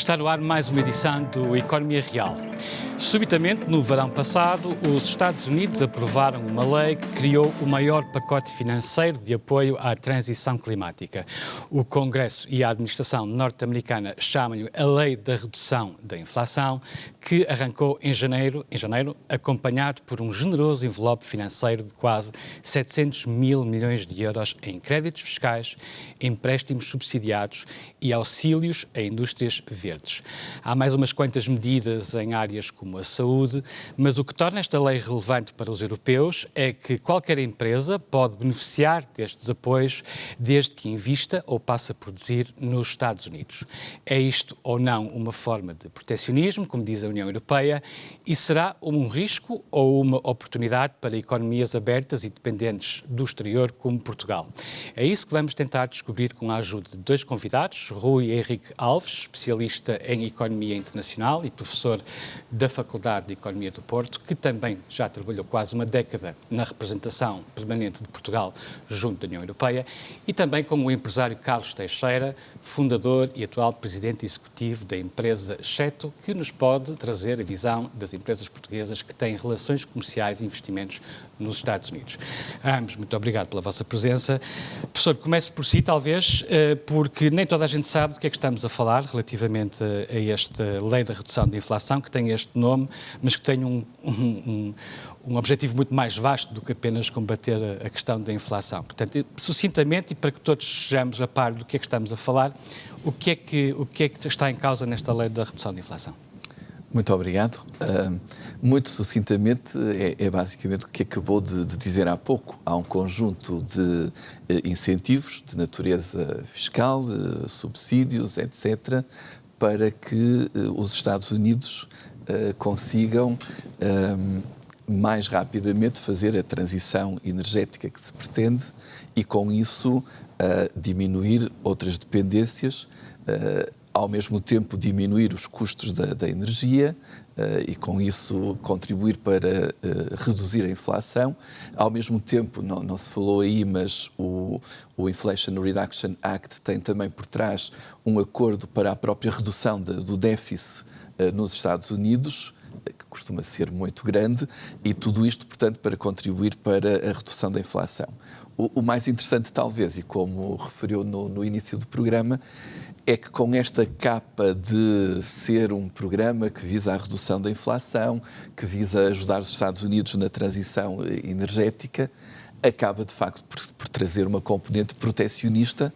Está no ar mais uma edição do Economia Real. Subitamente, no verão passado, os Estados Unidos aprovaram uma lei que criou o maior pacote financeiro de apoio à transição climática. O Congresso e a administração norte-americana chamam-lhe a Lei da Redução da Inflação, que arrancou em janeiro, acompanhado por um generoso envelope financeiro de quase 700 mil milhões de euros em créditos fiscais, empréstimos subsidiados e auxílios a indústrias verdes. Há mais umas quantas medidas em áreas como a saúde, mas o que torna esta lei relevante para os europeus é que qualquer empresa pode beneficiar destes apoios desde que invista ou passe a produzir nos Estados Unidos. É isto ou não uma forma de protecionismo, como diz a União Europeia, e será um risco ou uma oportunidade para economias abertas e dependentes do exterior como Portugal? É isso que vamos tentar descobrir com a ajuda de dois convidados, Rui Henrique Alves, especialista em Economia Internacional e professor da Faculdade de Economia do Porto, que também já trabalhou quase uma década na representação permanente de Portugal junto da União Europeia, e também com o empresário Carlos Teixeira, fundador e atual presidente executivo da empresa Cheto, que nos pode trazer a visão das empresas portuguesas que têm relações comerciais e investimentos nos Estados Unidos. Ambos, muito obrigado pela vossa presença. Professor, comece por si, talvez, porque nem toda a gente sabe do que é que estamos a falar relativamente a esta Lei da Redução da Inflação, que tem este nome, mas que tem um objetivo muito mais vasto do que apenas combater a questão da inflação. Portanto, sucintamente, e para que todos sejamos a par do que é que estamos a falar, o que é que está em causa nesta Lei da Redução da Inflação? Muito obrigado. Muito sucintamente, é basicamente o que acabou de dizer há pouco. Há um conjunto de incentivos de natureza fiscal, subsídios, etc., para que os Estados Unidos consigam mais rapidamente fazer a transição energética que se pretende e, com isso, diminuir outras dependências, ao mesmo tempo diminuir os custos da energia e, com isso, contribuir para reduzir a inflação. Ao mesmo tempo, não se falou aí, mas o Inflation Reduction Act tem também por trás um acordo para a própria redução do déficit nos Estados Unidos, que costuma ser muito grande, e tudo isto, portanto, para contribuir para a redução da inflação. O mais interessante, talvez, e como referiu no início do programa, é que com esta capa de ser um programa que visa a redução da inflação, que visa ajudar os Estados Unidos na transição energética, acaba, de facto, por trazer uma componente protecionista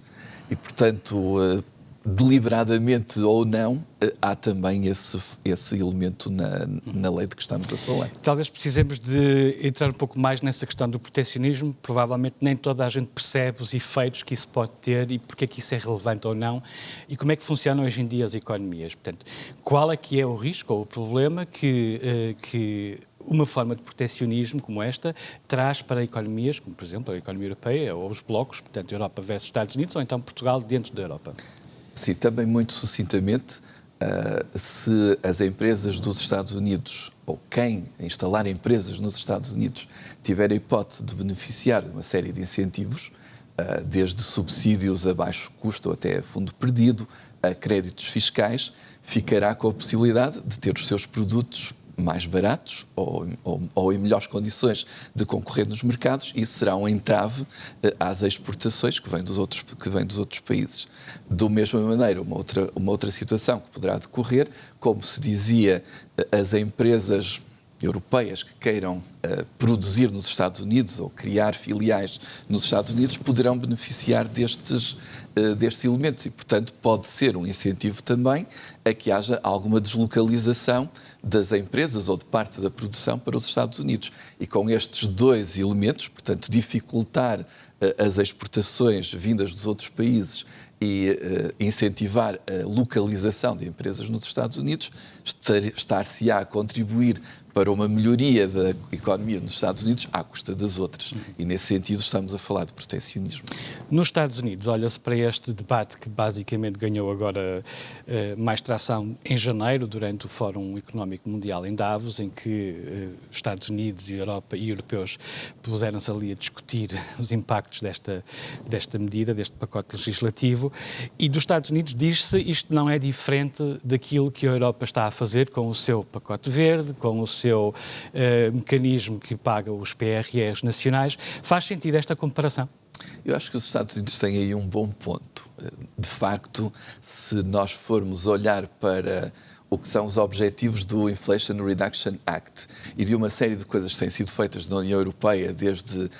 e, portanto, deliberadamente ou não, há também esse elemento na lei de que estamos a falar. Talvez precisemos de entrar um pouco mais nessa questão do protecionismo. Provavelmente nem toda a gente percebe os efeitos que isso pode ter e porque é que isso é relevante ou não e como é que funcionam hoje em dia as economias. Portanto, qual é que é o risco ou o problema que uma forma de protecionismo como esta traz para economias, como por exemplo a economia europeia ou os blocos, portanto Europa versus Estados Unidos ou então Portugal dentro da Europa? Sim, também muito sucintamente, se as empresas dos Estados Unidos ou quem instalar empresas nos Estados Unidos tiver a hipótese de beneficiar de uma série de incentivos, desde subsídios a baixo custo ou até a fundo perdido, a créditos fiscais, ficará com a possibilidade de ter os seus produtos mais baratos ou em melhores condições de concorrer nos mercados, e isso será um entrave às exportações que vêm dos outros países. Da mesma maneira, uma outra situação que poderá decorrer, como se dizia, as empresas europeias que queiram produzir nos Estados Unidos ou criar filiais nos Estados Unidos poderão beneficiar destes elementos e, portanto, pode ser um incentivo também a que haja alguma deslocalização das empresas ou de parte da produção para os Estados Unidos. E com estes dois elementos, portanto, dificultar as exportações vindas dos outros países e incentivar a localização de empresas nos Estados Unidos, estar-se-á a contribuir para uma melhoria da economia nos Estados Unidos à custa das outras. E, nesse sentido, estamos a falar de proteccionismo. Nos Estados Unidos, olha-se para este debate que basicamente ganhou agora mais tração em janeiro, durante o Fórum Económico Mundial em Davos, em que Estados Unidos e Europa e europeus puseram-se ali a discutir os impactos desta medida, deste pacote legislativo. E dos Estados Unidos diz-se isto não é diferente daquilo que a Europa está a fazer com o seu pacote verde, com o seu mecanismo que paga os PRRs nacionais. Faz sentido esta comparação? Eu acho que os Estados Unidos têm aí um bom ponto. De facto, se nós formos olhar para o que são os objetivos do Inflation Reduction Act e de uma série de coisas que têm sido feitas na União Europeia, desde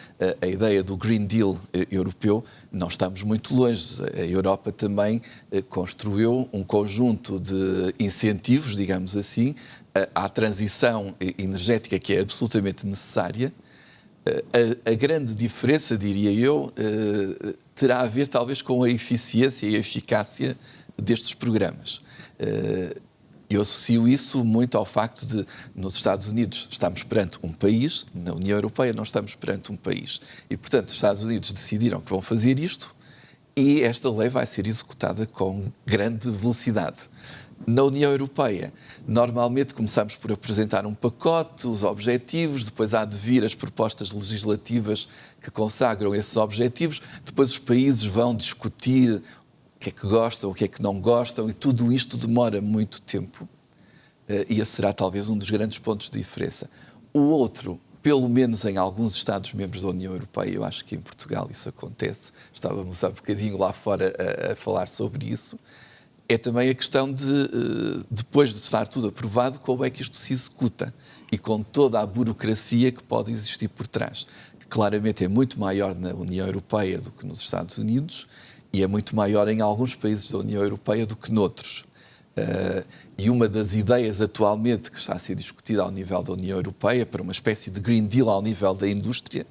a ideia do Green Deal europeu, não estamos muito longe. A Europa também construiu um conjunto de incentivos, digamos assim, à transição energética que é absolutamente necessária. A grande diferença, diria eu, terá a ver talvez com a eficiência e a eficácia destes programas. Eu associo isso muito ao facto de, nos Estados Unidos, estamos perante um país, na União Europeia não estamos perante um país. E, portanto, os Estados Unidos decidiram que vão fazer isto e esta lei vai ser executada com grande velocidade. Na União Europeia, normalmente começamos por apresentar um pacote, os objetivos, depois há de vir as propostas legislativas que consagram esses objetivos, depois os países vão discutir o que é que gostam, o que é que não gostam, e tudo isto demora muito tempo. E esse será talvez um dos grandes pontos de diferença. O outro, pelo menos em alguns Estados-membros da União Europeia, eu acho que em Portugal isso acontece, estávamos há bocadinho lá fora a falar sobre isso, é também a questão de, depois de estar tudo aprovado, como é que isto se executa e com toda a burocracia que pode existir por trás, que claramente é muito maior na União Europeia do que nos Estados Unidos e é muito maior em alguns países da União Europeia do que noutros. E uma das ideias atualmente que está a ser discutida ao nível da União Europeia para uma espécie de Green Deal ao nível da indústria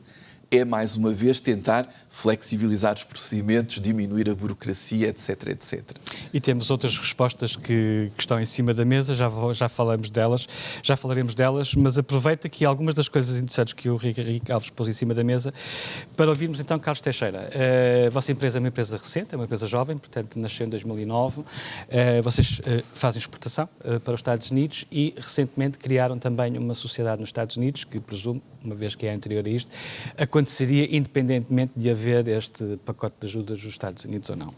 é, mais uma vez, tentar flexibilizar os procedimentos, diminuir a burocracia, etc, etc. E temos outras respostas que estão em cima da mesa, já falamos delas, já falaremos delas, mas aproveito aqui algumas das coisas interessantes que o Henrique Alves pôs em cima da mesa para ouvirmos então Carlos Teixeira. A vossa empresa é uma empresa recente, é uma empresa jovem, portanto nasceu em 2009. Vocês fazem exportação para os Estados Unidos e recentemente criaram também uma sociedade nos Estados Unidos, que presumo, uma vez que é anterior a isto, aconteceria independentemente de haver este pacote de ajudas dos Estados Unidos ou não.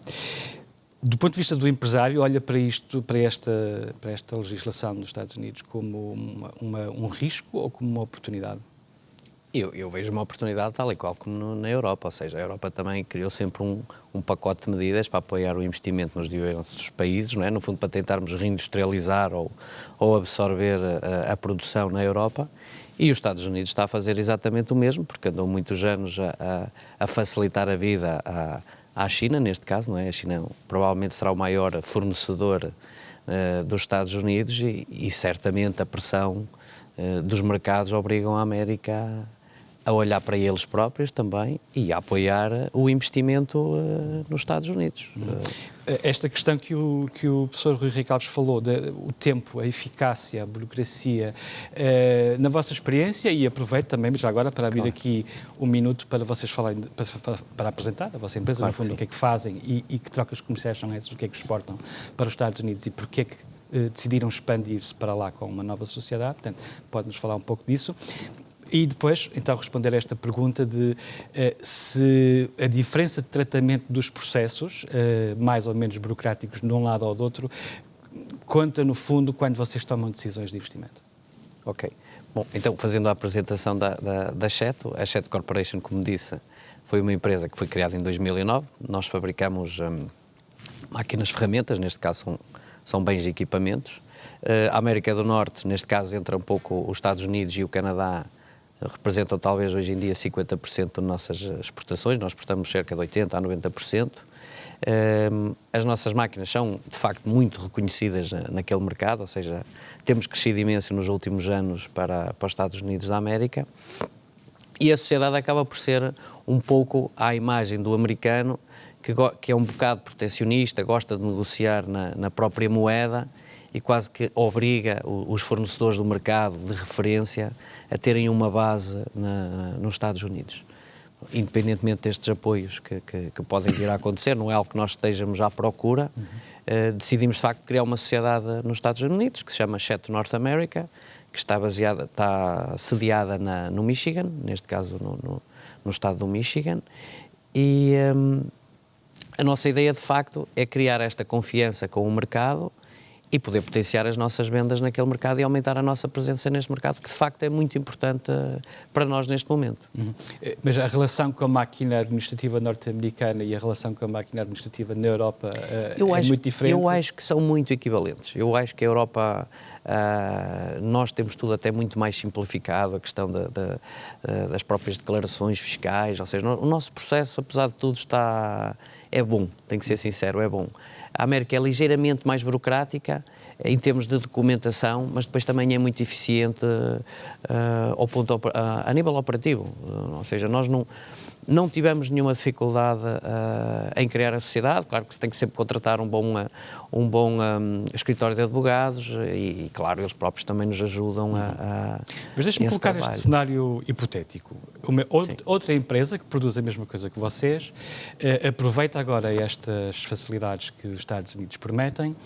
Do ponto de vista do empresário, olha para isto, para esta legislação dos Estados Unidos como um risco ou como uma oportunidade? Eu vejo uma oportunidade tal e qual como na Europa, ou seja, a Europa também criou sempre um pacote de medidas para apoiar o investimento nos diversos países, não é? No fundo para tentarmos reindustrializar ou absorver a produção na Europa. E os Estados Unidos está a fazer exatamente o mesmo, porque andou muitos anos a facilitar a vida à China, neste caso, não é? A China provavelmente será o maior fornecedor dos Estados Unidos e certamente a pressão dos mercados obrigam a América a olhar para eles próprios também e a apoiar o investimento nos Estados Unidos. Esta questão que o professor Rui Henrique Alves falou, o tempo, a eficácia, a burocracia, na vossa experiência, e aproveito também já agora para abrir aqui um minuto para vocês falarem, para apresentar a vossa empresa, no fundo, o que é que fazem e que trocas comerciais são essas, o que é que exportam para os Estados Unidos e porquê é que decidiram expandir-se para lá com uma nova sociedade. Portanto, pode-nos falar um pouco disso. E depois, então, responder a esta pergunta de se a diferença de tratamento dos processos, mais ou menos burocráticos de um lado ou do outro, conta, no fundo, quando vocês tomam decisões de investimento. Ok. Bom, então, fazendo a apresentação da Chet, a Chet Corporation, como disse, foi uma empresa que foi criada em 2009. Nós fabricamos máquinas, ferramentas, neste caso são bens e equipamentos. A América do Norte, neste caso, entra um pouco os Estados Unidos e o Canadá, representam talvez hoje em dia 50% das nossas exportações, nós exportamos cerca de 80% a 90%. As nossas máquinas são, de facto, muito reconhecidas naquele mercado, ou seja, temos crescido imenso nos últimos anos para os Estados Unidos da América e a sociedade acaba por ser um pouco à imagem do americano, que é um bocado protecionista, gosta de negociar na própria moeda e quase que obriga os fornecedores do mercado de referência a terem uma base nos Estados Unidos. Independentemente destes apoios que podem vir a acontecer, não é algo que nós estejamos à procura, decidimos de facto criar uma sociedade nos Estados Unidos que se chama Chet North America, que está sediada no Michigan, neste caso no estado do Michigan, e a nossa ideia de facto é criar esta confiança com o mercado e poder potenciar as nossas vendas naquele mercado e aumentar a nossa presença neste mercado, que de facto é muito importante para nós neste momento. Mas a relação com a máquina administrativa norte-americana e a relação com a máquina administrativa na Europa é muito diferente? Eu acho que são muito equivalentes. Eu acho que a Europa, nós temos tudo até muito mais simplificado, a questão das próprias declarações fiscais, ou seja, o nosso processo, apesar de tudo, é bom, tenho que ser sincero, é bom. A América é ligeiramente mais burocrática em termos de documentação, mas depois também é muito eficiente a nível operativo. Ou seja, nós não tivemos nenhuma dificuldade em criar a sociedade. Claro que se tem que sempre contratar um bom escritório de advogados e, claro, eles próprios também nos ajudam a Mas deixe-me colocar este cenário hipotético. Outra empresa que produz a mesma coisa que vocês aproveita agora estas facilidades que os Estados Unidos permitem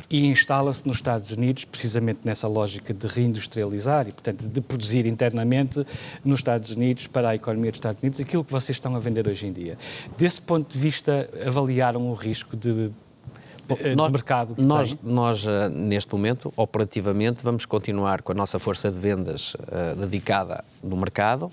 e instala-se nos Estados Unidos precisamente nessa lógica de reindustrializar e, portanto, de produzir internamente nos Estados Unidos para a economia dos Estados Unidos aquilo que vocês estão a vender hoje em dia. Desse ponto de vista, avaliaram o risco de mercado que nós, neste momento, operativamente, vamos continuar com a nossa força de vendas dedicada no mercado.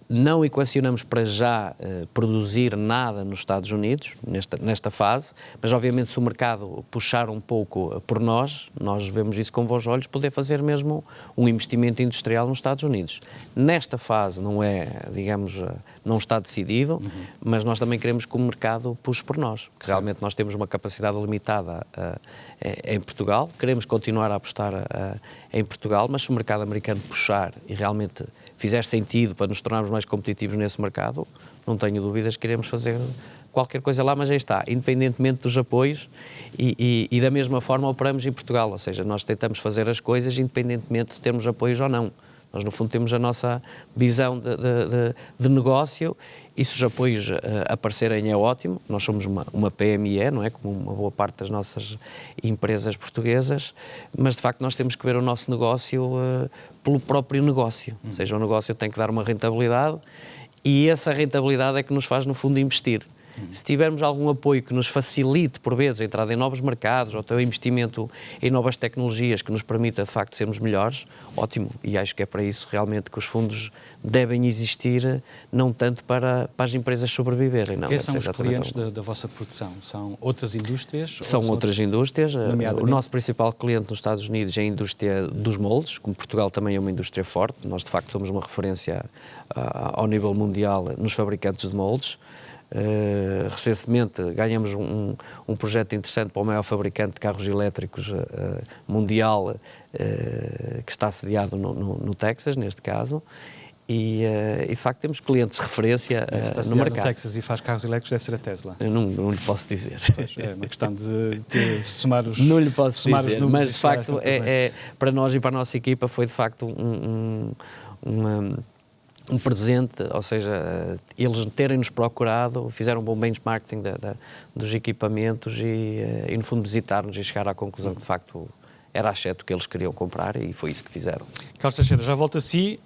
Não equacionamos para já produzir nada nos Estados Unidos, nesta fase, mas obviamente se o mercado puxar um pouco por nós vemos isso com bons olhos, poder fazer mesmo um investimento industrial nos Estados Unidos. Nesta fase não está decidido, mas nós também queremos que o mercado puxe por nós, porque realmente nós temos uma capacidade limitada em Portugal, queremos continuar a apostar em Portugal, mas se o mercado americano puxar e realmente fizer sentido para nos tornarmos mais competitivos nesse mercado, não tenho dúvidas que iremos fazer qualquer coisa lá, mas aí está, independentemente dos apoios e da mesma forma operamos em Portugal, ou seja, nós tentamos fazer as coisas independentemente de termos apoios ou não. Nós, no fundo, temos a nossa visão de negócio e se os apoios aparecerem é ótimo. Nós somos uma PME, não é? Como uma boa parte das nossas empresas portuguesas, mas, de facto, nós temos que ver o nosso negócio pelo próprio negócio. Ou seja, o negócio tem que dar uma rentabilidade e essa rentabilidade é que nos faz, no fundo, investir. Se tivermos algum apoio que nos facilite, por vezes, a entrada em novos mercados ou até o investimento em novas tecnologias que nos permita, de facto, sermos melhores, ótimo. E acho que é para isso realmente que os fundos devem existir, não tanto para as empresas sobreviverem. Não, quem são os clientes da vossa produção? São outras indústrias? São outras indústrias. O nosso principal cliente nos Estados Unidos é a indústria dos moldes, como Portugal também é uma indústria forte. Nós, de facto, somos uma referência ao nível mundial nos fabricantes de moldes. Recentemente ganhamos um projeto interessante para o maior fabricante de carros elétricos mundial, que está sediado no Texas, neste caso, e de facto temos clientes de referência no mercado. No Texas e faz carros elétricos, deve ser a Tesla. Eu não lhe posso dizer. Pois, é uma questão de somar os Não lhe posso dizer, mas de facto para nós e para a nossa equipa foi de facto um presente, ou seja, eles terem-nos procurado, fizeram um bom benchmarking dos equipamentos e no fundo visitar-nos e chegar à conclusão que de facto era a Chet que eles queriam comprar e foi isso que fizeram. Carlos Teixeira, já volto a si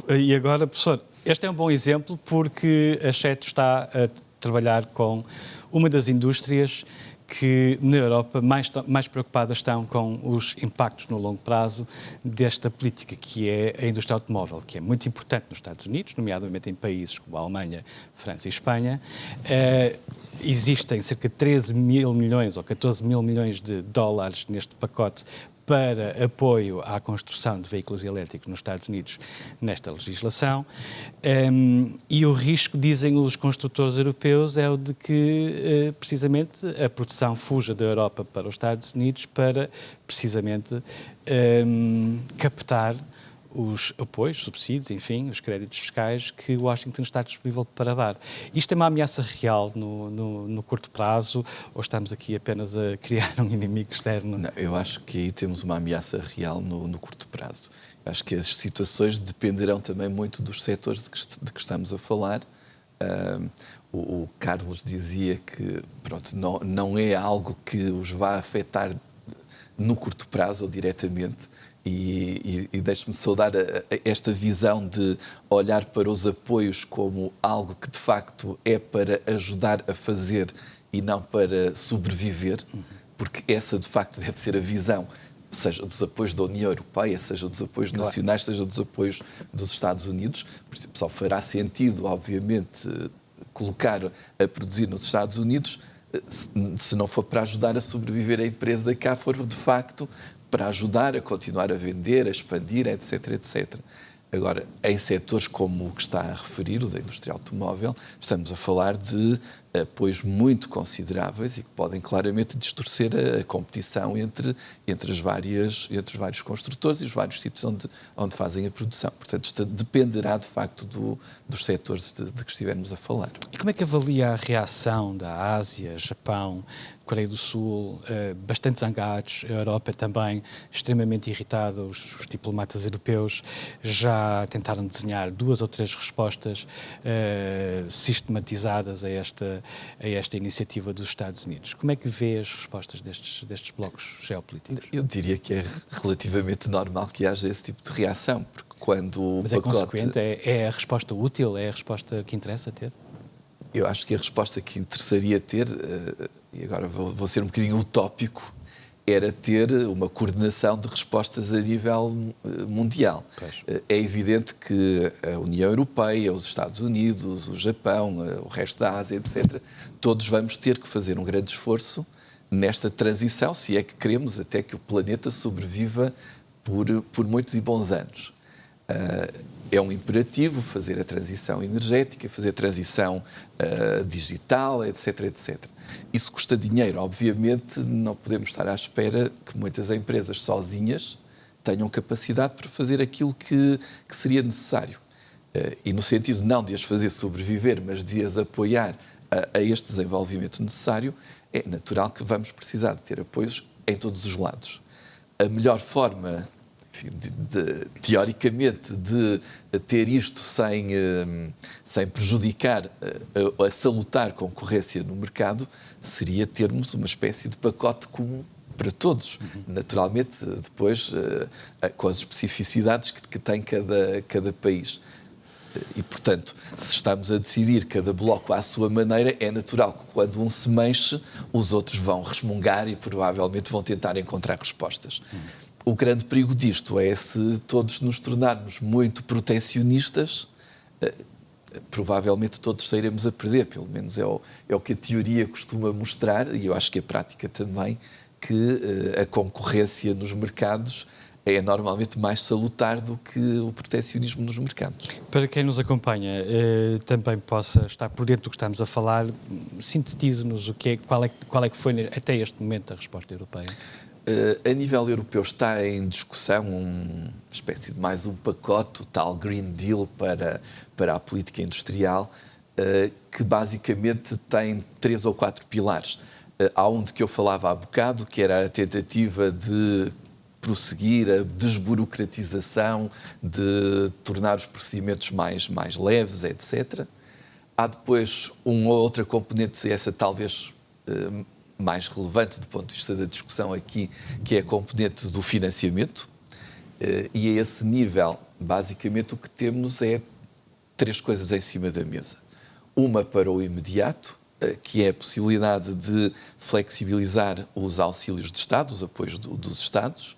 e agora, professor, este é um bom exemplo porque a Chet está a trabalhar com uma das indústrias que na Europa mais preocupadas estão com os impactos no longo prazo desta política, que é a indústria automóvel, que é muito importante nos Estados Unidos, nomeadamente em países como a Alemanha, França e Espanha. Existem cerca de 13 mil milhões ou 14 mil milhões de dólares neste pacote para apoio à construção de veículos elétricos nos Estados Unidos nesta legislação. E o risco, dizem os construtores europeus, é o de que, precisamente, a produção fuja da Europa para os Estados Unidos para, precisamente, captar os apoios, subsídios, enfim, os créditos fiscais que Washington está disponível para dar. Isto é uma ameaça real no curto prazo ou estamos aqui apenas a criar um inimigo externo? Não, eu acho que aí temos uma ameaça real no curto prazo. Acho que as situações dependerão também muito dos setores de que estamos a falar. O Carlos dizia que pronto, não é algo que os vá afetar no curto prazo ou diretamente. E deixe-me saudar esta visão de olhar para os apoios como algo que de facto é para ajudar a fazer e não para sobreviver, porque essa de facto deve ser a visão, seja dos apoios da União Europeia, seja dos apoios nacionais, seja dos apoios dos Estados Unidos. Por exemplo, só fará sentido, obviamente, colocar a produzir nos Estados Unidos se não for para ajudar a sobreviver a empresa, cá for de facto para ajudar a continuar a vender, a expandir, etc, etc. Agora, em setores como o que está a referir, o da indústria automóvel, estamos a falar de apoios muito consideráveis e que podem claramente distorcer a competição entre os vários construtores e os vários sítios onde fazem a produção. Portanto, isto dependerá, de facto, dos setores de que estivermos a falar. E como é que avalia a reação da Ásia, Japão, Coreia do Sul, bastante zangados, a Europa também extremamente irritada, os diplomatas europeus já tentaram desenhar 2 ou 3 respostas sistematizadas a esta iniciativa dos Estados Unidos. Como é que vê as respostas destes blocos geopolíticos? Eu diria que é relativamente normal que haja esse tipo de reação, porque quando Mas é consequente? É a resposta útil? É a resposta que interessa ter? Eu acho que a resposta que interessaria ter, e agora vou ser um bocadinho utópico, era ter uma coordenação de respostas a nível mundial. Pois. É evidente que a União Europeia, os Estados Unidos, o Japão, o resto da Ásia, etc., todos vamos ter que fazer um grande esforço nesta transição, se é que queremos até que o planeta sobreviva por muitos e bons anos. É um imperativo fazer a transição energética, fazer a transição digital, etc, etc. Isso custa dinheiro. Obviamente, não podemos estar à espera que muitas empresas sozinhas tenham capacidade para fazer aquilo que seria necessário. E no sentido não de as fazer sobreviver, mas de as apoiar a este desenvolvimento necessário, é natural que vamos precisar de ter apoios em todos os lados. A melhor forma, enfim, teoricamente, de ter isto sem prejudicar a salutar concorrência no mercado seria termos uma espécie de pacote comum para todos. Naturalmente, depois, com as especificidades que tem cada país. E, portanto, se estamos a decidir cada bloco à sua maneira, é natural que quando um se mexe, os outros vão resmungar e provavelmente vão tentar encontrar respostas. O grande perigo disto é se todos nos tornarmos muito protecionistas, provavelmente todos sairemos a perder, pelo menos é o que a teoria costuma mostrar, e eu acho que a prática também, que a concorrência nos mercados é normalmente mais salutar do que o protecionismo nos mercados. Para quem nos acompanha, também possa estar por dentro do que estamos a falar, sintetize-nos qual é que foi até este momento a resposta europeia. A nível europeu está em discussão uma espécie de mais um pacote, o tal Green Deal para a política industrial, que basicamente tem 3 ou 4 pilares. Há um de que eu falava há bocado, que era a tentativa de prosseguir a desburocratização, de tornar os procedimentos mais leves, etc. Há depois uma outra componente, e essa talvez mais relevante do ponto de vista da discussão aqui, que é a componente do financiamento. E a esse nível, basicamente, o que temos é 3 coisas em cima da mesa. Uma para o imediato, que é a possibilidade de flexibilizar os auxílios de Estado, os apoios dos Estados.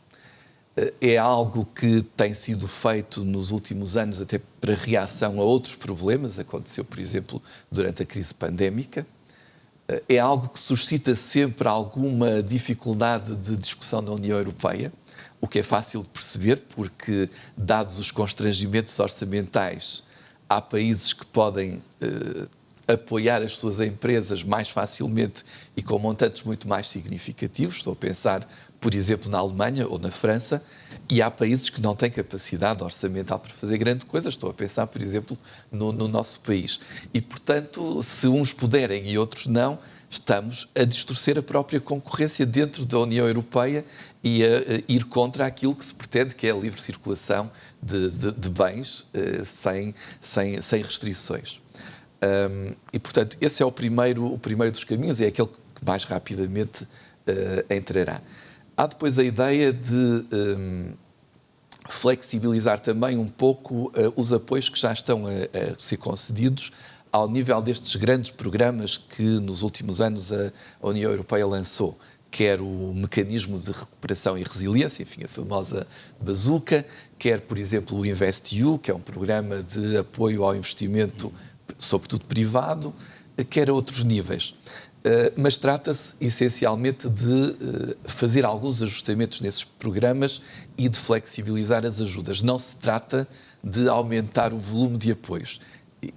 É algo que tem sido feito nos últimos anos até para reação a outros problemas. Aconteceu, por exemplo, durante a crise pandémica. É algo que suscita sempre alguma dificuldade de discussão na União Europeia, o que é fácil de perceber, porque, dados os constrangimentos orçamentais, há países que podem apoiar as suas empresas mais facilmente e com montantes muito mais significativos. Estou a pensar, por exemplo, na Alemanha ou na França, e há países que não têm capacidade orçamental para fazer grande coisa. Estou a pensar, por exemplo, no nosso país. E, portanto, se uns puderem e outros não, estamos a distorcer a própria concorrência dentro da União Europeia e a ir contra aquilo que se pretende, que é a livre circulação de bens sem restrições. E, portanto, esse é o primeiro dos caminhos e é aquele que mais rapidamente entrará. Há depois a ideia de flexibilizar também um pouco os apoios que já estão a ser concedidos ao nível destes grandes programas que nos últimos anos a União Europeia lançou, quer o mecanismo de recuperação e resiliência, enfim, a famosa bazuca, quer, por exemplo, o InvestEU, que é um programa de apoio ao investimento, sobretudo privado, quer a outros níveis. Mas trata-se essencialmente de fazer alguns ajustamentos nesses programas e de flexibilizar as ajudas. Não se trata de aumentar o volume de apoios.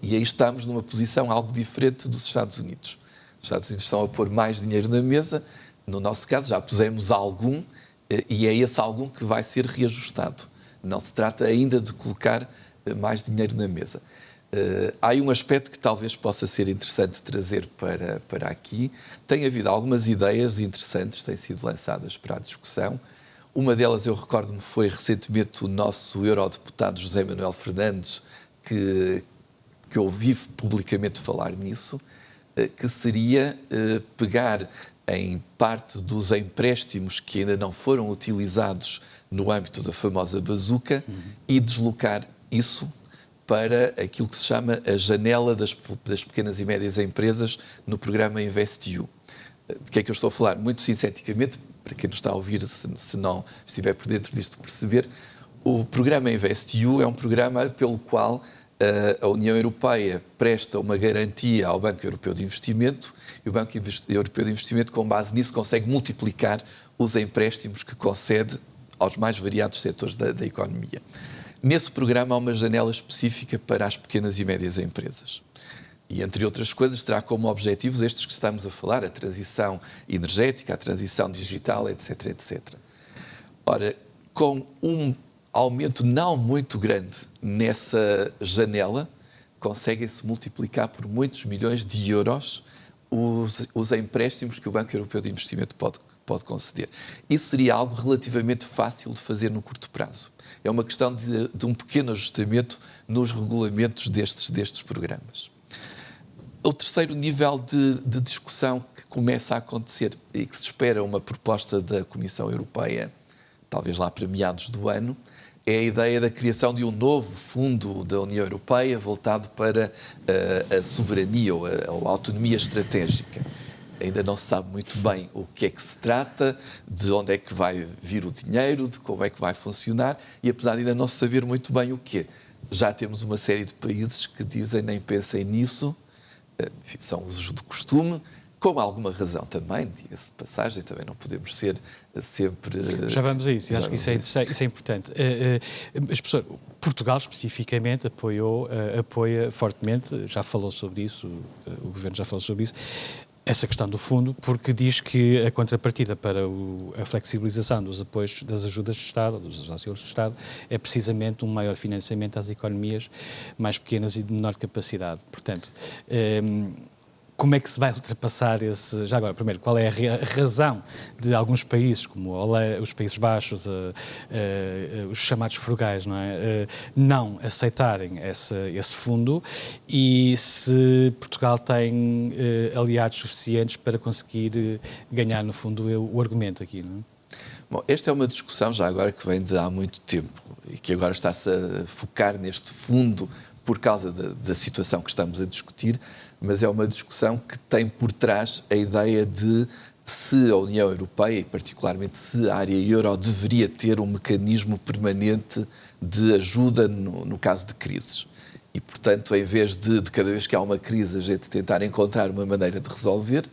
E aí estamos numa posição algo diferente dos Estados Unidos. Os Estados Unidos estão a pôr mais dinheiro na mesa. No nosso caso, já pusemos algum e é esse algum que vai ser reajustado. Não se trata ainda de colocar mais dinheiro na mesa. Há aí um aspecto que talvez possa ser interessante trazer para aqui. Tem havido algumas ideias interessantes que têm sido lançadas para a discussão. Uma delas, eu recordo-me, foi recentemente o nosso eurodeputado José Manuel Fernandes, que ouvi publicamente falar nisso, que seria pegar em parte dos empréstimos que ainda não foram utilizados no âmbito da famosa bazuca e deslocar isso para aquilo que se chama a janela das pequenas e médias empresas no programa InvestEU. De que é que eu estou a falar? Muito sinteticamente, para quem nos está a ouvir, se não estiver por dentro disto perceber, o programa InvestEU é um programa pelo qual a União Europeia presta uma garantia ao Banco Europeu de Investimento e o Banco Europeu de Investimento, com base nisso, consegue multiplicar os empréstimos que concede aos mais variados setores da economia. Nesse programa há uma janela específica para as pequenas e médias empresas. E, entre outras coisas, terá como objetivos estes que estamos a falar, a transição energética, a transição digital, etc, etc. Ora, com um aumento não muito grande nessa janela, conseguem-se multiplicar por muitos milhões de euros os empréstimos que o Banco Europeu de Investimento pode conceder. Isso seria algo relativamente fácil de fazer no curto prazo. É uma questão de um pequeno ajustamento nos regulamentos destes programas. O terceiro nível de discussão que começa a acontecer e que se espera uma proposta da Comissão Europeia, talvez lá para meados do ano, é a ideia da criação de um novo fundo da União Europeia voltado para a soberania ou a autonomia estratégica. Ainda não se sabe muito bem o que é que se trata, de onde é que vai vir o dinheiro, de como é que vai funcionar, e apesar de ainda não se saber muito bem o quê, já temos uma série de países que dizem nem pensem nisso, enfim, são usos do costume, com alguma razão também, diga-se de passagem, também não podemos ser sempre... Já vamos a isso, eu acho que isso é importante. Mas, professor, Portugal especificamente apoia fortemente, já falou sobre isso, o Governo já falou sobre isso, essa questão do fundo, porque diz que a contrapartida para a flexibilização dos apoios, das ajudas de Estado, dos auxílios de Estado, é precisamente um maior financiamento às economias mais pequenas e de menor capacidade. Portanto, como é que se vai ultrapassar esse... Já agora, primeiro, qual é a razão de alguns países, como os Países Baixos, os chamados frugais, não aceitarem esse fundo, e se Portugal tem aliados suficientes para conseguir ganhar, no fundo, o argumento aqui, não é? Bom, esta é uma discussão já agora que vem de há muito tempo e que agora está-se a focar neste fundo por causa da situação que estamos a discutir, mas é uma discussão que tem por trás a ideia de se a União Europeia, e particularmente se a área euro, deveria ter um mecanismo permanente de ajuda no caso de crises. E, portanto, em vez de cada vez que há uma crise, a gente tentar encontrar uma maneira de resolver,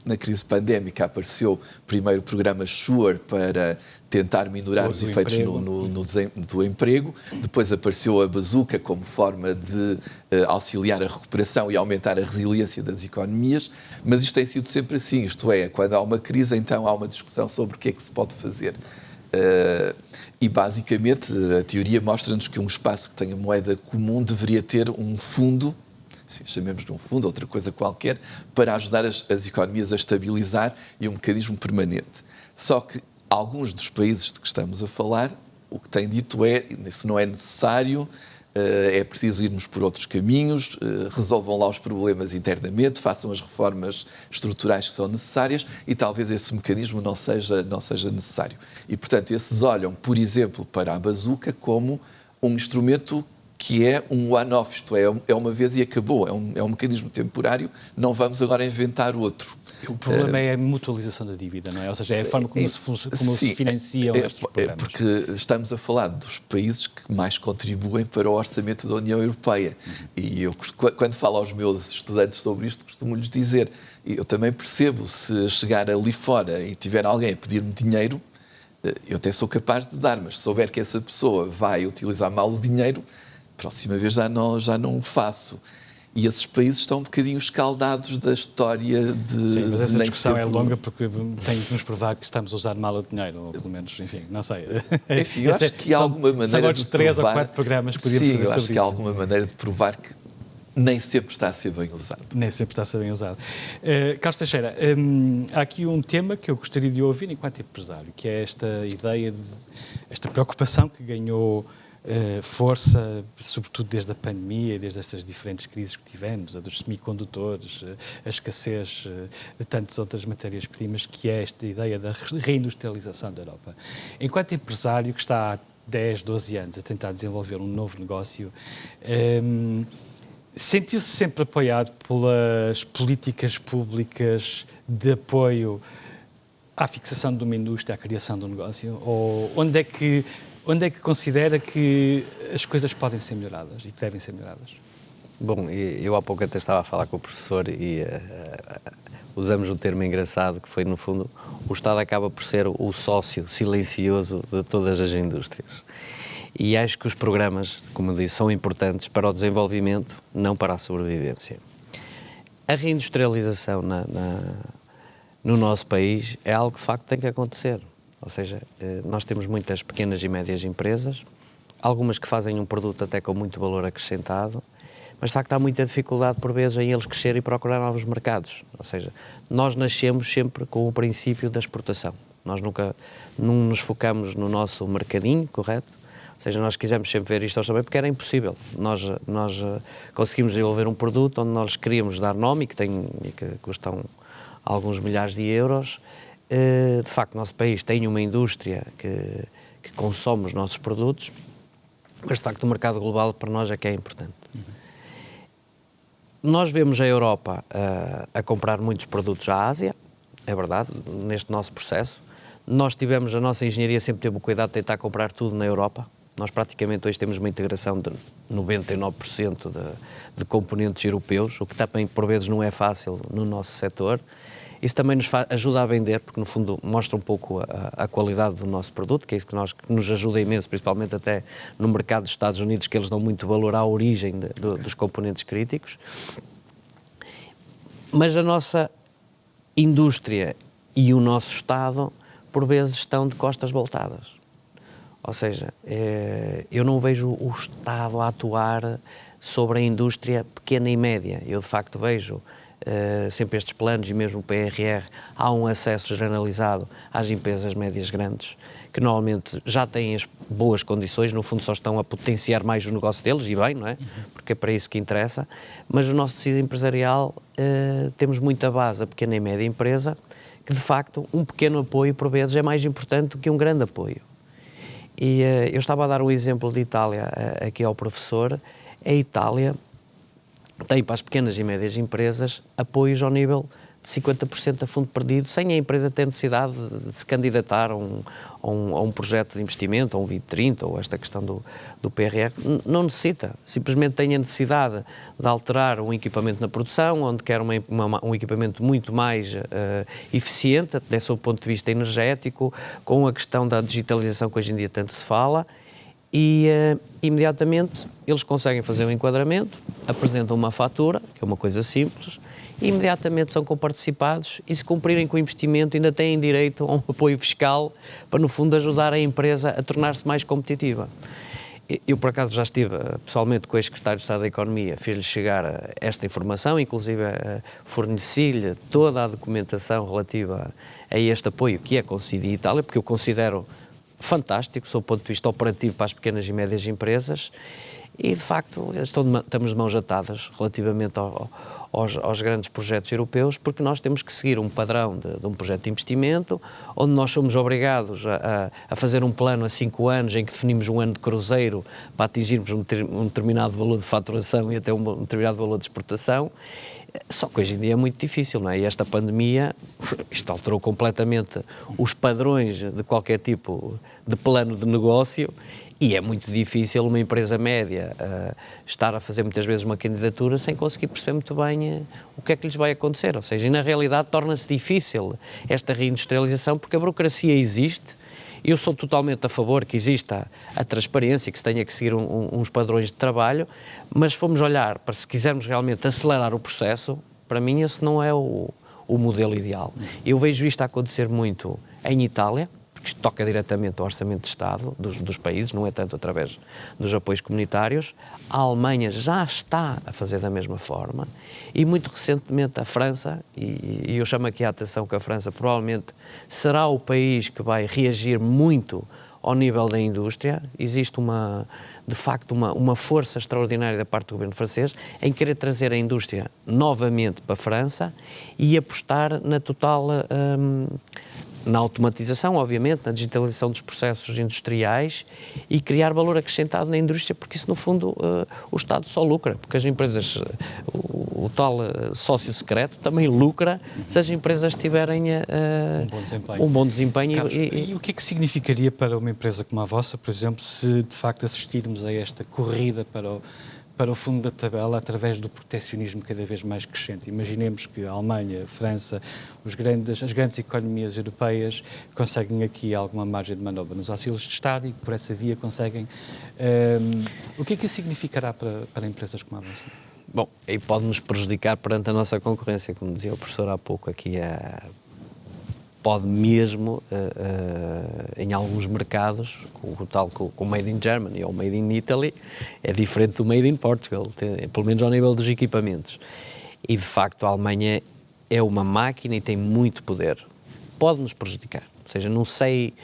Na crise pandémica apareceu primeiro o programa SURE para tentar minorar os efeitos do emprego, depois apareceu a Bazooka como forma de auxiliar a recuperação e aumentar a resiliência das economias, mas isto tem sido sempre assim, isto é, quando há uma crise, então há uma discussão sobre o que é que se pode fazer. E basicamente a teoria mostra-nos que um espaço que tenha moeda comum deveria ter um fundo, chamemos de um fundo, outra coisa qualquer, para ajudar as economias a estabilizar e um mecanismo permanente. Só que alguns dos países de que estamos a falar, o que têm dito é, isso não é necessário, é preciso irmos por outros caminhos, resolvam lá os problemas internamente, façam as reformas estruturais que são necessárias e talvez esse mecanismo não seja necessário. E, portanto, esses olham, por exemplo, para a Bazooka como um instrumento que é um one-off, isto é uma vez e acabou, é um mecanismo temporário, não vamos agora inventar outro. O problema é a mutualização da dívida, não é? Ou seja, é a forma como se financiam estes problemas. Porque estamos a falar dos países que mais contribuem para o orçamento da União Europeia. E eu, quando falo aos meus estudantes sobre isto, costumo-lhes dizer, eu também percebo, se chegar ali fora e tiver alguém a pedir-me dinheiro, eu até sou capaz de dar, mas se souber que essa pessoa vai utilizar mal o dinheiro, próxima vez já não o faço. E esses países estão um bocadinho escaldados da história de... Sim, mas essa discussão é longa porque tem que nos provar que estamos a usar mal o dinheiro, ou pelo menos, enfim, não sei. Enfim, eu acho que há alguma maneira de provar... 3 ou 4 programas podíamos fazer sobre isso. Sim, eu acho que há alguma maneira de provar que nem sempre está a ser bem usado. Nem sempre está a ser bem usado. Carlos Teixeira, há aqui um tema que eu gostaria de ouvir enquanto empresário, que é esta ideia, esta preocupação que ganhou força, sobretudo desde a pandemia, desde estas diferentes crises que tivemos, a dos semicondutores, a escassez de tantas outras matérias-primas, que é esta ideia da reindustrialização da Europa. Enquanto empresário que está há 10, 12 anos a tentar desenvolver um novo negócio, sentiu-se sempre apoiado pelas políticas públicas de apoio à fixação de uma indústria, à criação de um negócio? Ou onde é que considera que as coisas podem ser melhoradas e que devem ser melhoradas? Bom, eu há pouco até estava a falar com o professor e usamos um termo engraçado que foi, no fundo, o Estado acaba por ser o sócio silencioso de todas as indústrias. E acho que os programas, como disse, são importantes para o desenvolvimento, não para a sobrevivência. A reindustrialização no nosso país é algo que, de facto, tem que acontecer. Ou seja, nós temos muitas pequenas e médias empresas, algumas que fazem um produto até com muito valor acrescentado, mas de facto há muita dificuldade por vezes em eles crescer e procurar novos mercados. Ou seja, nós nascemos sempre com o princípio da exportação. Nós nunca nos focamos no nosso mercadinho, correto? Ou seja, nós quisemos sempre ver isto também porque era impossível. Nós conseguimos desenvolver um produto onde nós queríamos dar nome e que custam alguns milhares de euros. De facto, o nosso país tem uma indústria que consome os nossos produtos, mas de facto o mercado global para nós é que é importante. Nós vemos a Europa a comprar muitos produtos à Ásia, é verdade, neste nosso processo. Nós tivemos, a nossa engenharia sempre teve o cuidado de tentar comprar tudo na Europa. Nós praticamente hoje temos uma integração de 99% de componentes europeus, o que também por vezes não é fácil no nosso setor. Isso também nos ajuda a vender, porque no fundo mostra um pouco a qualidade do nosso produto, que é isso que nos ajuda imenso, principalmente até no mercado dos Estados Unidos, que eles dão muito valor à origem dos componentes críticos. Mas a nossa indústria e o nosso Estado, por vezes, estão de costas voltadas. Ou seja, eu não vejo o Estado a atuar sobre a indústria pequena e média. Eu, de facto, vejo sempre estes planos e mesmo o PRR, há um acesso generalizado às empresas médias grandes, que normalmente já têm as boas condições, no fundo só estão a potenciar mais o negócio deles, e bem, não é? Porque é para isso que interessa, mas o nosso tecido empresarial, temos muita base a pequena e média empresa, que de facto um pequeno apoio por vezes é mais importante do que um grande apoio. E eu estava a dar um exemplo de Itália aqui ao professor. A Itália tem para as pequenas e médias empresas apoios ao nível de 50% a fundo perdido, sem a empresa ter necessidade de se candidatar a um projeto de investimento, a um 2030, ou esta questão do PRR. Não necessita. Simplesmente tem a necessidade de alterar um equipamento na produção, onde quer um equipamento muito mais eficiente, até sob o ponto de vista energético, com a questão da digitalização que hoje em dia tanto se fala, e imediatamente eles conseguem fazer um enquadramento, apresentam uma fatura, que é uma coisa simples, e imediatamente são comparticipados e, se cumprirem com o investimento, ainda têm direito a um apoio fiscal para, no fundo, ajudar a empresa a tornar-se mais competitiva. Eu, por acaso, já estive pessoalmente com o ex-secretário de Estado da Economia, fiz-lhe chegar esta informação, inclusive forneci-lhe toda a documentação relativa a este apoio que é concedido em Itália, porque eu considero fantástico, sob o ponto de vista operativo para as pequenas e médias empresas, e, de facto, estamos de mãos atadas relativamente aos grandes projetos europeus, porque nós temos que seguir um padrão de um projeto de investimento, onde nós somos obrigados a fazer um plano a 5 anos, em que definimos um ano de cruzeiro para atingirmos um determinado valor de faturação e até um determinado valor de exportação. Só que hoje em dia é muito difícil, não é? E esta pandemia, isto alterou completamente os padrões de qualquer tipo de plano de negócio, e é muito difícil uma empresa média estar a fazer muitas vezes uma candidatura sem conseguir perceber muito bem o que é que lhes vai acontecer. Ou seja, e na realidade torna-se difícil esta reindustrialização, porque a burocracia existe. Eu sou totalmente a favor que exista a transparência, que se tenha que seguir uns padrões de trabalho, mas se formos olhar para, se quisermos realmente acelerar o processo, para mim esse não é o modelo ideal. Eu vejo isto a acontecer muito em Itália, porque isto toca diretamente ao Orçamento de Estado dos países, não é tanto através dos apoios comunitários. A Alemanha já está a fazer da mesma forma, e muito recentemente a França, e eu chamo aqui a atenção que a França provavelmente será o país que vai reagir muito ao nível da indústria. Existe de facto uma força extraordinária da parte do governo francês em querer trazer a indústria novamente para a França e apostar na total na automatização, obviamente, na digitalização dos processos industriais e criar valor acrescentado na indústria, porque isso, no fundo, o Estado só lucra, porque as empresas, o tal sócio secreto também lucra se as empresas tiverem um bom desempenho. Carlos, e o que é que significaria para uma empresa como a vossa, por exemplo, se de facto assistirmos a esta corrida para o fundo da tabela através do proteccionismo cada vez mais crescente? Imaginemos que a Alemanha, a França, as grandes economias europeias conseguem aqui alguma margem de manobra nos auxílios de Estado e por essa via conseguem... o que é que isso significará para empresas como a vossa? Bom, aí pode-nos prejudicar perante a nossa concorrência, como dizia o professor há pouco aqui, pode mesmo, em alguns mercados, com o Made in Germany ou Made in Italy, é diferente do Made in Portugal, pelo menos ao nível dos equipamentos. E, de facto, a Alemanha é uma máquina e tem muito poder. Pode-nos prejudicar. Ou seja, não sei...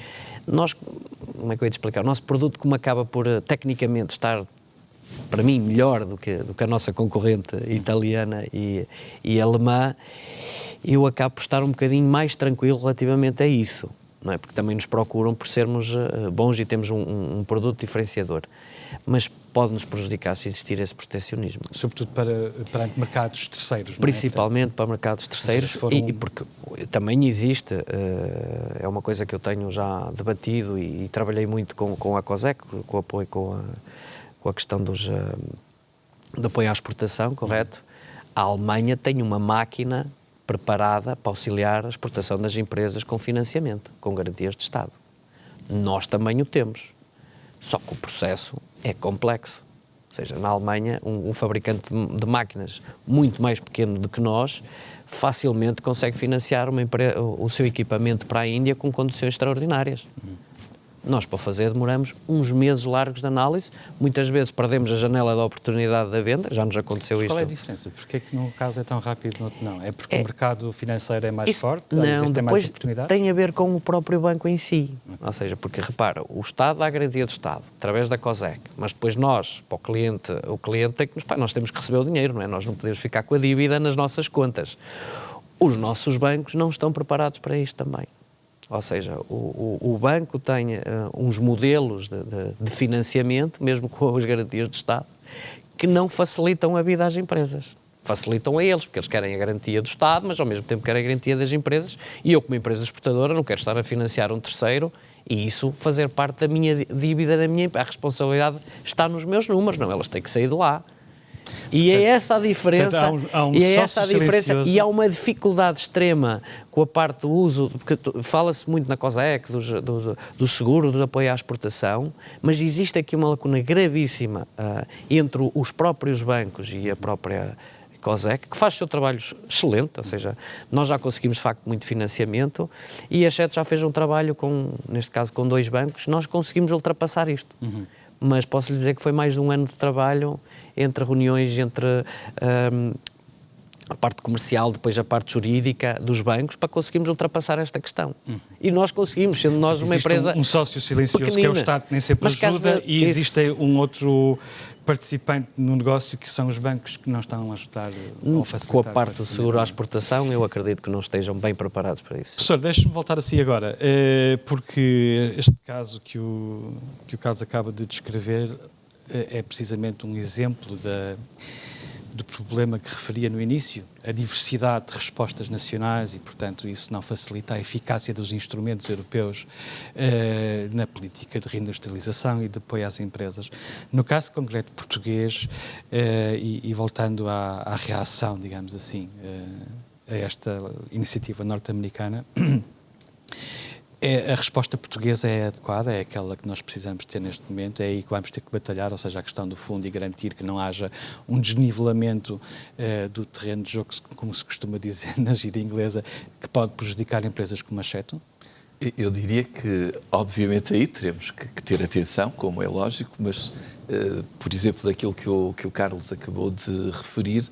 como é que eu ia te explicar? O nosso produto, como acaba por, tecnicamente, estar, para mim, melhor do que a nossa concorrente italiana e alemã, eu acabo por estar um bocadinho mais tranquilo relativamente a isso, não é? Porque também nos procuram por sermos bons e temos um produto diferenciador. Mas pode-nos prejudicar se existir esse proteccionismo. Sobretudo para mercados terceiros, Principalmente para mercados terceiros, e porque também existe, é uma coisa que eu tenho já debatido e trabalhei muito com a COSEC, com o apoio, com a questão de apoio à exportação, correto? A Alemanha tem uma máquina preparada para auxiliar a exportação das empresas com financiamento, com garantias de Estado. Nós também o temos, só que o processo é complexo. Ou seja, na Alemanha, um fabricante de máquinas muito mais pequeno do que nós, facilmente consegue financiar o seu equipamento para a Índia com condições extraordinárias. Nós, para fazer, demoramos uns meses largos de análise, muitas vezes perdemos a janela da oportunidade da venda, já nos aconteceu isto. Qual é a diferença? Porquê é que num caso é tão rápido e no outro não? É porque o mercado financeiro é mais forte? Não, tem depois mais oportunidades? Tem a ver com o próprio banco em si. Ou seja, porque, repara, o Estado dá a garantia do Estado, através da COSEC, mas depois nós, para o cliente tem que nós temos que receber o dinheiro, não é? Nós não podemos ficar com a dívida nas nossas contas. Os nossos bancos não estão preparados para isto também. Ou seja, o banco tem uns modelos de financiamento, mesmo com as garantias do Estado, que não facilitam a vida às empresas. facilitam a eles, porque eles querem a garantia do Estado, mas ao mesmo tempo querem a garantia das empresas, e eu, como empresa exportadora, não quero estar a financiar um terceiro e isso fazer parte da minha dívida, a responsabilidade está nos meus números, não, elas têm que sair de lá. E é essa a diferença, e há uma dificuldade extrema com a parte do uso, porque fala-se muito na COSEC, do seguro, do apoio à exportação, mas existe aqui uma lacuna gravíssima entre os próprios bancos e a própria COSEC, que faz o seu trabalho excelente, ou seja, nós já conseguimos de facto muito financiamento e a Chet já fez um trabalho, neste caso com 2 bancos, nós conseguimos ultrapassar isto. Mas posso lhe dizer que foi mais de um ano de trabalho entre reuniões, entre a parte comercial, depois a parte jurídica dos bancos, para conseguirmos ultrapassar esta questão. E nós conseguimos, sendo nós uma empresa um sócio silencioso pequenina, que é o Estado, que nem sempre ajuda, e existe um outro participante no negócio que são os bancos que não estão a ajudar ou facilitar. Com a parte do seguro à exportação, eu acredito que não estejam bem preparados para isso. Professor, deixe-me voltar assim agora, porque este caso que o Carlos acaba de descrever é precisamente um exemplo do problema que referia no início, a diversidade de respostas nacionais e, portanto, isso não facilita a eficácia dos instrumentos europeus na política de reindustrialização e de apoio às empresas. No caso concreto português, e voltando à reação, digamos assim, a esta iniciativa norte-americana, a resposta portuguesa é adequada, é aquela que nós precisamos ter neste momento, é aí que vamos ter que batalhar, ou seja, a questão do fundo e garantir que não haja um desnivelamento do terreno de jogo, como se costuma dizer na gíria inglesa, que pode prejudicar empresas como a Cheto? Eu diria que, obviamente, aí teremos que ter atenção, como é lógico, mas, por exemplo, daquilo que o Carlos acabou de referir,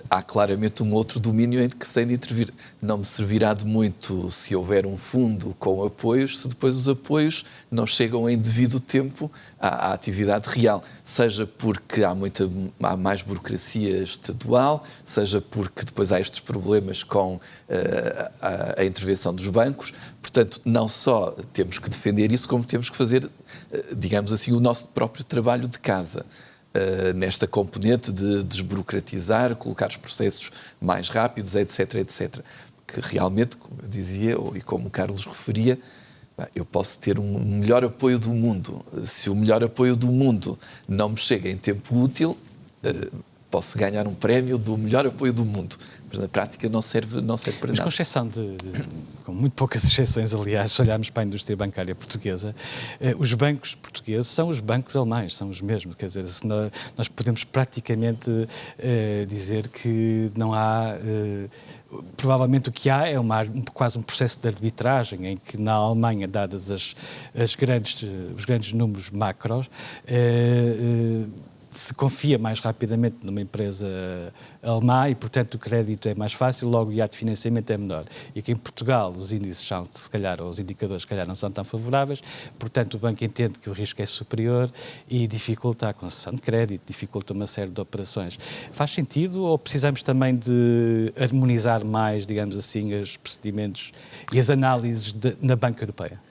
há claramente um outro domínio em que se tem de intervir. Não me servirá de muito se houver um fundo com apoios, se depois os apoios não chegam em devido tempo à atividade real. Seja porque há mais burocracia estadual, seja porque depois há estes problemas com a intervenção dos bancos. Portanto, não só temos que defender isso, como temos que fazer, digamos assim, o nosso próprio trabalho de casa. Nesta componente de desburocratizar, colocar os processos mais rápidos, etc, etc. Que realmente, como eu dizia, e como o Carlos referia, eu posso ter um melhor apoio do mundo. Se o melhor apoio do mundo não me chega em tempo útil, posso ganhar um prémio do melhor apoio do mundo. Mas na prática não serve para nada. Mas com exceção com muito poucas exceções, aliás, se olharmos para a indústria bancária portuguesa, os bancos portugueses são os bancos alemães, são os mesmos. Quer dizer, nós podemos praticamente dizer que não há... provavelmente o que há é quase um processo de arbitragem em que na Alemanha, dadas os grandes números macros, se confia mais rapidamente numa empresa alemã e, portanto, o crédito é mais fácil, logo o hiato de financiamento é menor. E que em Portugal os índices são, se calhar, ou os indicadores, se calhar, não são tão favoráveis, portanto, o banco entende que o risco é superior e dificulta a concessão de crédito, dificulta uma série de operações. Faz sentido ou precisamos também de harmonizar mais, digamos assim, os procedimentos e as análises na banca europeia?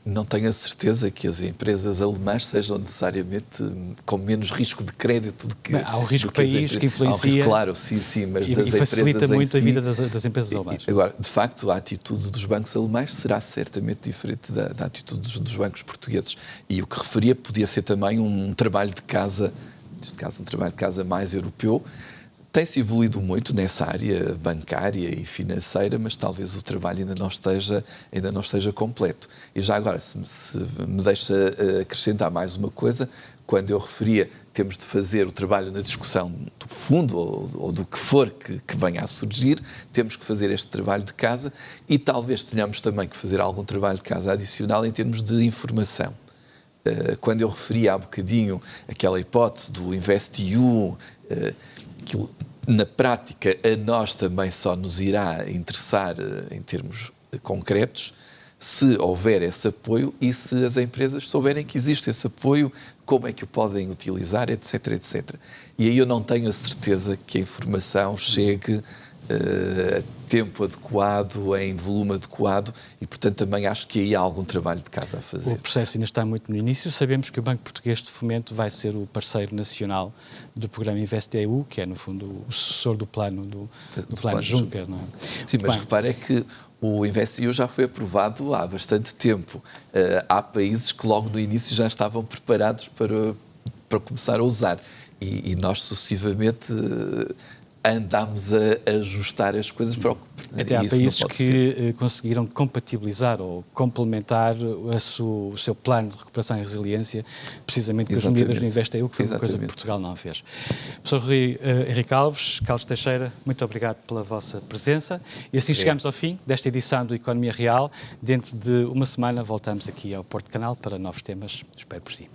Não tenho a certeza que as empresas alemãs sejam necessariamente com menos risco de crédito do que... Há o risco país que influencia... Há o risco, claro, sim, mas das e facilita empresas muito em a vida si, das empresas alemãs. Agora, de facto, a atitude dos bancos alemães será certamente diferente da atitude dos bancos portugueses. E o que referia podia ser também um trabalho de casa, neste caso um trabalho de casa mais europeu. Tem-se evoluído muito nessa área bancária e financeira, mas talvez o trabalho ainda não esteja completo. E já agora, se me deixa acrescentar mais uma coisa, quando eu referia temos de fazer o trabalho na discussão do fundo ou do que for que venha a surgir, temos que fazer este trabalho de casa e talvez tenhamos também que fazer algum trabalho de casa adicional em termos de informação. Quando eu referia há bocadinho aquela hipótese do InvestEU, que na prática a nós também só nos irá interessar em termos concretos se houver esse apoio e se as empresas souberem que existe esse apoio, como é que o podem utilizar, etc, etc. E aí eu não tenho a certeza que a informação chegue tempo adequado, em volume adequado e, portanto, também acho que aí há algum trabalho de casa a fazer. O processo ainda está muito no início. Sabemos que o Banco Português de Fomento vai ser o parceiro nacional do programa InvestEU, que é, no fundo, o sucessor do plano plano Juncker. Não é? Sim, mas repare que o InvestEU já foi aprovado há bastante tempo. Há países que logo no início já estavam preparados para começar a usar e nós sucessivamente andámos a ajustar as coisas para o até há países que conseguiram compatibilizar ou complementar o seu plano de recuperação e resiliência precisamente com as medidas do InvestEU, que foi uma coisa que Portugal não fez. Professor Henrique Alves, Carlos Teixeira, muito obrigado pela vossa presença e assim chegamos ao fim desta edição do Economia Real. Dentro de uma semana voltamos aqui ao Porto Canal para novos temas. Espero por si.